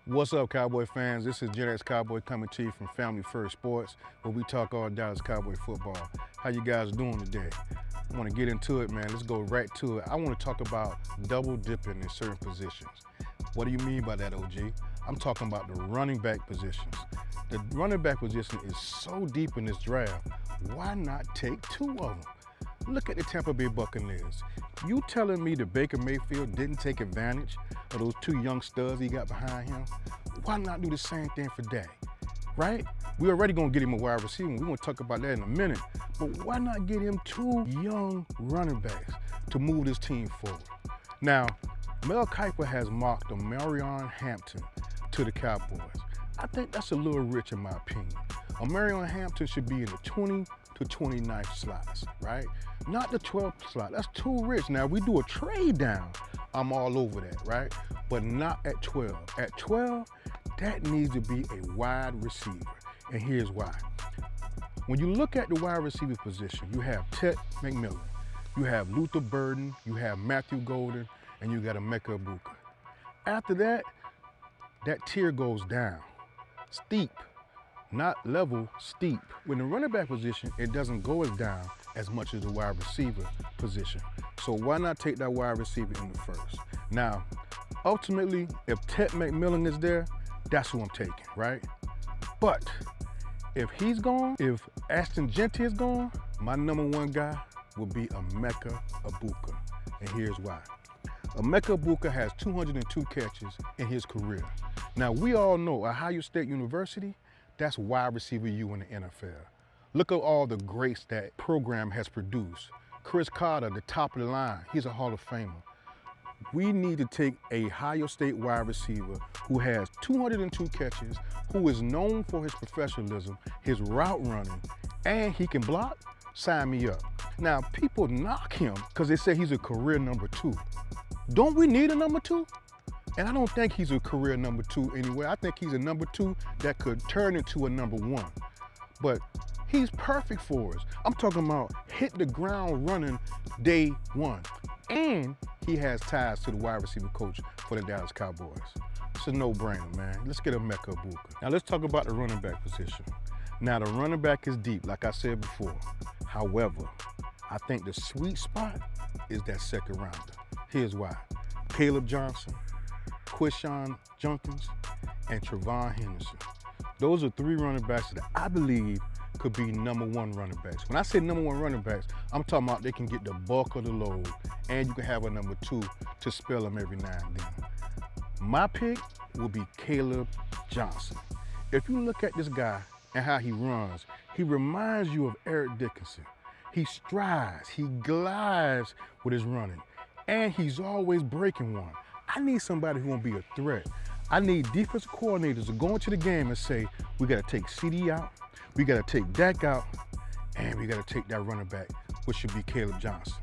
What's up, Cowboy fans? This is Dallas Cowboy coming to you from Family First Sports, where we talk all Dallas Cowboy football. How you guys doing today? I want to get into it, man. Let's go right to it. I want to talk about double dipping in certain positions. What do you mean by that, OG? I'm talking about the running back positions. The running back position is so deep in this draft. Why not take two of them? Look at the Tampa Bay Buccaneers. You telling me that Baker Mayfield didn't take advantage of those two young studs he got behind him? Why not do the same thing for Dak, right? We're already gonna get him a wide receiver. We're gonna talk about that in a minute. But why not get him two young running backs to move this team forward? Now, Mel Kiper has mocked Marion Hampton to the Cowboys. I think that's a little rich in my opinion. Marion Hampton should be in the 20 to 29th slots, right? Not the 12th slot, that's too rich. Now, we do a trade down, I'm all over that, right? But not at 12. At 12, that needs to be a wide receiver, and here's why. When you look at the wide receiver position, you have Ted McMillan, you have Luther Burden, you have Matthew Golden, and you got Emeka Egbuka. After that tier goes down, steep. Not level, steep. When the running back position, it doesn't go as down as much as the wide receiver position. So why not take that wide receiver in the first? Now, ultimately, if Ted McMillan is there, that's who I'm taking, right? But if he's gone, if Ashton Jeanty is gone, my number one guy will be Emeka Egbuka. And here's why. Emeka Egbuka has 202 catches in his career. Now, we all know Ohio State University, that's wide receiver U in the NFL. Look at all the greats that program has produced. Chris Carter, the top of the line, he's a Hall of Famer. We need to take a Ohio State wide receiver who has 202 catches, who is known for his professionalism, his route running, and he can block. Sign me up. Now, people knock him because they say he's a career number 2. Don't we need a number 2? And I don't think he's a career number 2 anyway. I think he's a number 2 that could turn into a number 1. But he's perfect for us. I'm talking about hit the ground running day 1. And he has ties to the wide receiver coach for the Dallas Cowboys. It's a no-brainer, man. Let's get Emeka Egbuka. Now let's talk about the running back position. Now the running back is deep, like I said before. However, I think the sweet spot is that second rounder. Here's why. Caleb Johnson, Quishon Junkins, and Trevon Henderson. Those are 3 running backs that I believe could be number 1 running backs. When I say number 1 running backs, I'm talking about they can get the bulk of the load, and you can have a number 2 to spell them every now and then. My pick will be Caleb Johnson. If you look at this guy and how he runs, he reminds you of Eric Dickinson. He strides, he glides with his running, and he's always breaking one. I need somebody who won't be a threat. I need defensive coordinators to go into the game and say, we gotta take CD out, we gotta take Dak out, and we gotta take that running back, which should be Caleb Johnson.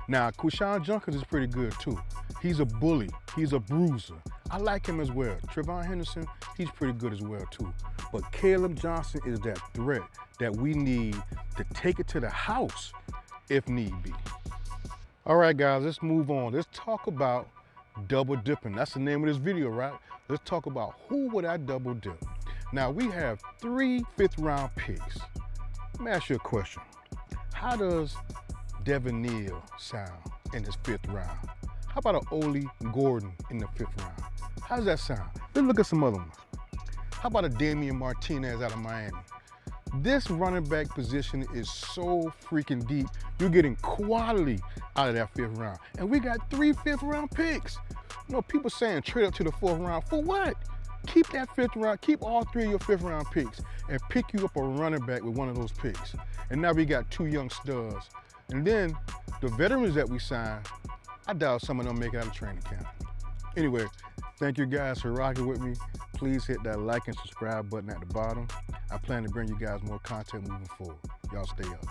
Now, Quishon Junkins is pretty good too. He's a bully, he's a bruiser. I like him as well. Trevon Henderson, he's pretty good as well too. But Caleb Johnson is that threat that we need to take it to the house if need be. All right, guys, let's move on. Let's talk about double dipping. That's the name of this video, right? Let's talk about who would I double dip. Now, we have 3 fifth-round picks. Let me ask you a question. How does Devin Neal sound in this 5th round? How about an Ole Gordon in the 5th round? How does that sound? Let's look at some other ones. How about a Damian Martinez out of Miami? This running back position is so freaking deep. You're getting quality out of that 5th round. And we got 3 5th-round picks. You know, people saying trade up to the 4th round. For what? Keep that 5th round, keep all 3 of your 5th-round picks and pick you up a running back with one of those picks. And now we got 2 young studs. And then the veterans that we signed, I doubt some of them make it out of training camp. Anyway, thank you guys for rocking with me. Please hit that like and subscribe button at the bottom. I plan to bring you guys more content moving forward. Y'all stay up.